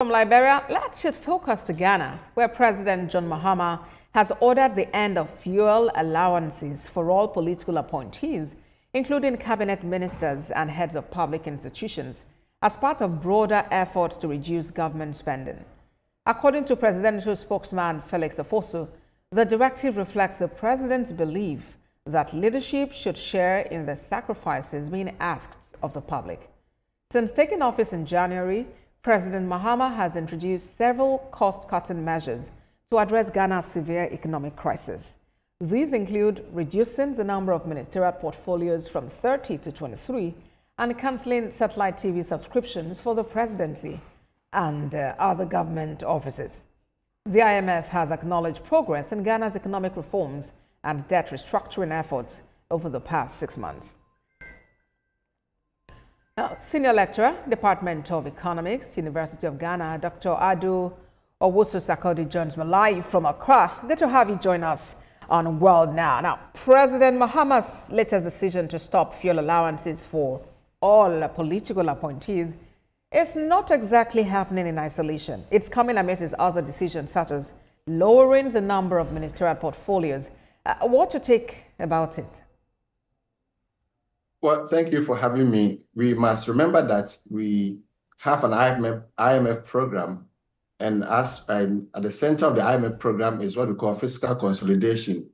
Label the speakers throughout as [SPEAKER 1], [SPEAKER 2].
[SPEAKER 1] From Liberia, let's shift focus to Ghana, where President John Mahama has ordered the end of fuel allowances for all political appointees, including cabinet ministers and heads of public institutions, as part of broader efforts to reduce government spending. According to presidential spokesman Felix Afoso, the directive reflects the president's belief that leadership should share in the sacrifices being asked of the public. Since taking office in January, President Mahama has introduced several cost-cutting measures to address Ghana's severe economic crisis. These include reducing the number of ministerial portfolios from 30 to 23 and cancelling satellite TV subscriptions for the presidency and other government offices. The IMF has acknowledged progress in Ghana's economic reforms and debt restructuring efforts over the past 6 months. Now, Senior Lecturer, Department of Economics, University of Ghana, Dr. Adu Owusu-Sarkodie joins me live from Accra. Good to have you join us on World Now. Now, President Mahama's latest decision to stop fuel allowances for all political appointees is not exactly happening in isolation. It's coming amidst his other decisions, such as lowering the number of ministerial portfolios. What do you think about it?
[SPEAKER 2] Well, thank you for having me. We must remember that we have an IMF program, and at the center of the IMF program is what we call fiscal consolidation.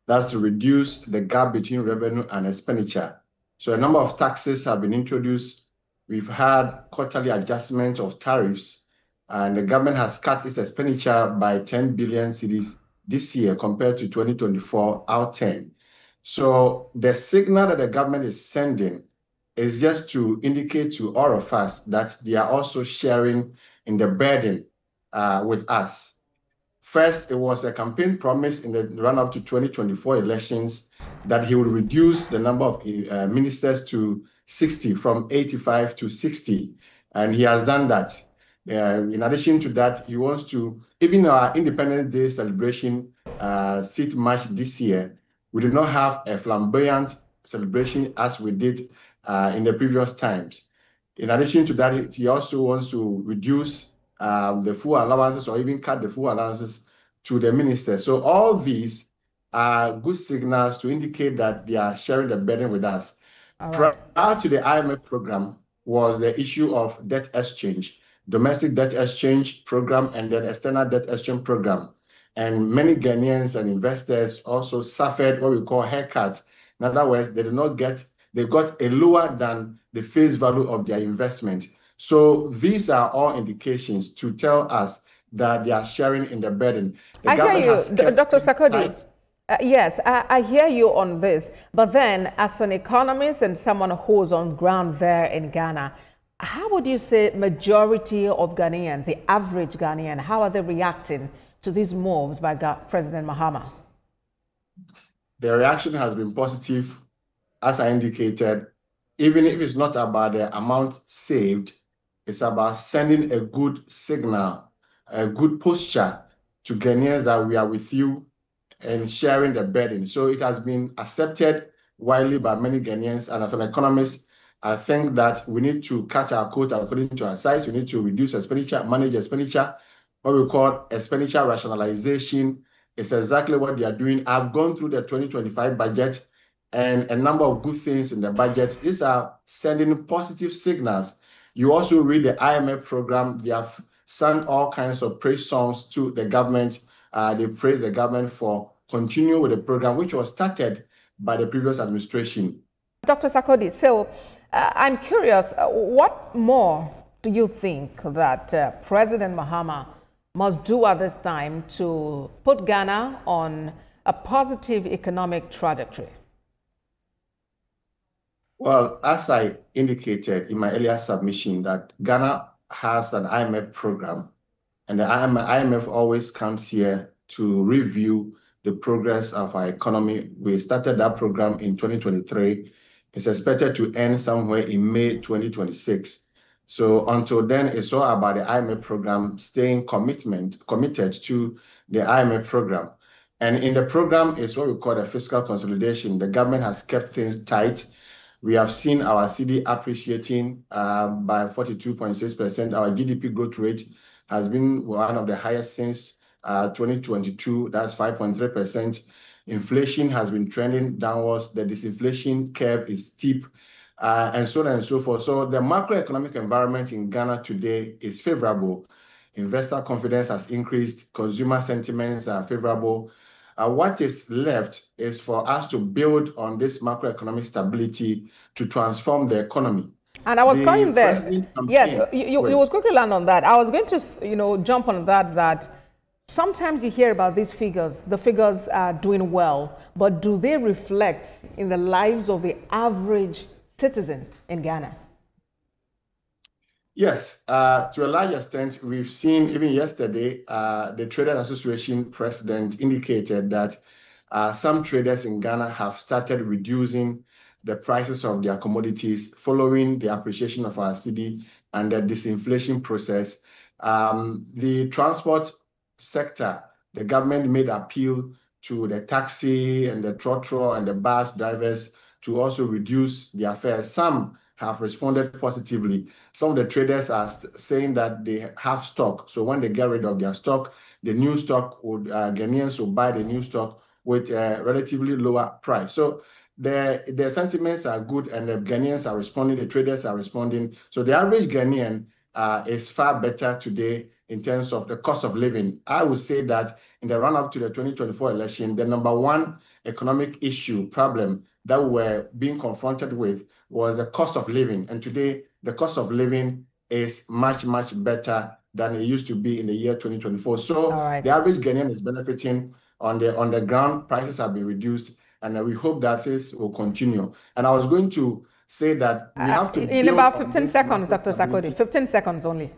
[SPEAKER 2] That's to reduce the gap between revenue and expenditure. So a number of taxes have been introduced. We've had quarterly adjustment of tariffs, and the government has cut its expenditure by 10 billion cedis this year compared to 2024 out 10. So the signal that the government is sending is just to indicate to all of us that they are also sharing in the burden with us. First, it was a campaign promise in the run-up to 2024 elections that he would reduce the number of ministers to 60, from 85 to 60, and he has done that. In addition to that, he wants to, even our Independence Day celebration seat march this year, we did not have a flamboyant celebration as we did in the previous times. In addition to that, he also wants to reduce the full allowances or even cut the full allowances to the ministers. So all these are good signals to indicate that they are sharing the burden with us. Right. Prior to the IMF program was the issue of debt exchange, domestic debt exchange program, and then external debt exchange program. And many Ghanaians and investors also suffered what we call haircut. In other words, they got a lower than the face value of their investment. So these are all indications to tell us that they are sharing in the burden.
[SPEAKER 1] I hear you, Dr. Sarkodie. Yes, I hear you on this. But then, as an economist and someone who's on ground there in Ghana, how would you say majority of Ghanaians, the average Ghanaian, how are they reacting to these moves by President Mahama?
[SPEAKER 2] The reaction has been positive, as I indicated. Even if it's not about the amount saved, it's about sending a good signal, a good posture to Ghanaians that we are with you and sharing the burden. So it has been accepted widely by many Ghanaians. And as an economist, I think that we need to cut our coat according to our size. We need to reduce expenditure, manage expenditure. What we call expenditure rationalization is exactly what they are doing. I've gone through the 2025 budget and a number of good things in the budget. These are sending positive signals. You also read the IMF program. They have sung all kinds of praise songs to the government. They praise the government for continuing with the program, which was started by the previous administration.
[SPEAKER 1] Dr. Sarkodie, so I'm curious, what more do you think that President Mahama must do at this time to put Ghana on a positive economic trajectory?
[SPEAKER 2] Well, as I indicated in my earlier submission, that Ghana has an IMF program, and the IMF always comes here to review the progress of our economy. We started that program in 2023. It's expected to end somewhere in May 2026. So until then, it's all about the IMF program, staying committed to the IMF program. And in the program is what we call the fiscal consolidation. The government has kept things tight. We have seen our CD appreciating by 42.6%, our GDP growth rate has been one of the highest since 2022. That's 5.3%. Inflation has been trending downwards. The disinflation curve is steep, and so on and so forth. So the macroeconomic environment in Ghana today is favorable. Investor confidence has increased. Consumer sentiments are favorable. What is left is for us to build on this macroeconomic stability to transform the economy.
[SPEAKER 1] And I was going there. Yes, you would quickly land on that. I was going to, jump on that sometimes you hear about these figures. The figures are doing well, but do they reflect in the lives of the average citizen in Ghana?
[SPEAKER 2] Yes, to a large extent, we've seen even yesterday, the Traders Association president indicated that some traders in Ghana have started reducing the prices of their commodities following the appreciation of our cedi and the disinflation process. The transport sector, the government made appeal to the taxi and the trotro and the bus drivers to also reduce their fares. Some have responded positively. Some of the traders are saying that they have stock. So when they get rid of their stock, the new stock would, Ghanaians will buy the new stock with a relatively lower price. So the sentiments are good and the Ghanaians are responding, the traders are responding. So the average Ghanaian is far better today in terms of the cost of living. I would say that in the run-up to the 2024 election, the number one economic problem that we're being confronted with was the cost of living. And today, the cost of living is much, much better than it used to be in the year 2024. So the average Ghanaian is benefiting on the ground. Prices have been reduced, and we hope that this will continue. And I was going to say that we have to
[SPEAKER 1] in about 15 seconds, Dr. Sarkodie, 15 seconds only.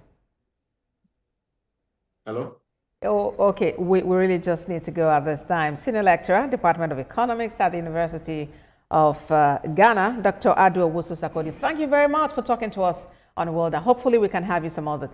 [SPEAKER 2] Hello?
[SPEAKER 1] Oh, okay. We really just need to go at this time. Senior Lecturer, Department of Economics at the University of Ghana, Dr. Adu Owusu Sarkodie. Thank you very much for talking to us on World. Hopefully we can have you some other time.